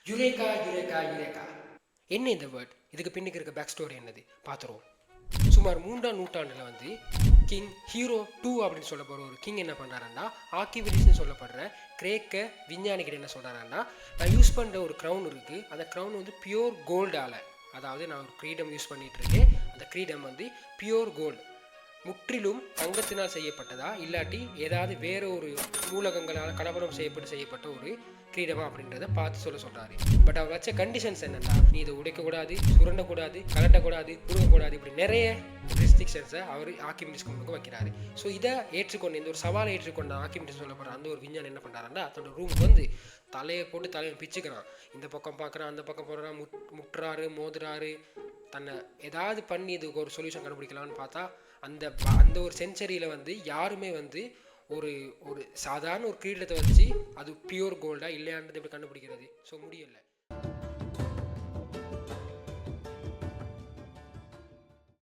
Eureka eureka eureka என்ன இந்த word? இதுக்கு பின்னுக்கு இருக்க பேக் ஸ்டோரி என்னது பார்த்துருவோம். சுமார் 3ஆம் நூற்றாண்டில் வந்து கிங் ஹீரோ 2 அப்படின்னு சொல்லப்படுற ஒரு கிங் என்ன பண்ணுறாருன்னா, ஆர்கிமிடிஸ்னு சொல்லப்படுற கிரேக்க விஞ்ஞானிகிட்ட என்ன சொல்கிறாருன்னா, நான் யூஸ் பண்ணுற ஒரு க்ரௌன் இருக்குது, அந்த க்ரௌன் வந்து பியோர் கோல்டால், அதாவது நான் ஒரு கிரீடம் யூஸ் பண்ணிகிட்டு இருக்கேன், அந்த கிரீடம் வந்து பியோர் கோல்டு, முற்றிலும் தங்கத்தினால் செய்யப்பட்டதா இல்லாட்டி ஏதாவது வேற ஒரு மூலகங்களால் கலவரம் செய்யப்பட்ட ஒரு கிரீடமா அப்படின்றத பார்த்து சொல்கிறாரு. பட் அவர் வச்ச கண்டிஷன்ஸ் என்னன்னா, நீ இதை உடைக்கக்கூடாது, சுரண்டக்கூடாது, கலட்டக்கூடாது, உருவக்கூடாது, இப்படி நிறைய ரெஸ்ட்ரிக்ஷன்ஸை அவர் ஆர்கிமிடிஸ் கொண்டு வைக்கிறாரு. ஸோ இதை ஏற்றுக்கொண்டு, இந்த ஒரு சவாலை ஏற்றுக்கொண்ட ஆர்கிமிடிஸ் சொல்லப்படுற அந்த ஒரு விஞ்ஞானம் என்ன பண்ணுறாருன்னா, தன்னோட ரூமுக்கு வந்து தலையை போட்டு தலையை பிச்சுக்கிறான், இந்த பக்கம் பார்க்குறான், அந்த பக்கம் போடுறான், முட்டுறாரு, மோதுறாரு, தன்னை ஏதாவது பண்ணி இதுக்கு ஒரு சொல்யூஷன் கண்டுபிடிக்கலாம்னு பார்த்தா அந்த அந்த ஒரு செஞ்சுரியில் வந்து யாருமே வந்து ஒரு ஒரு சாதாரண ஒரு கிரீடத்தை வச்சு அது பியூர் கோல்டா இல்லையான்றது எப்படி கண்டுபிடிக்கிறது? ஸோ முடியலை.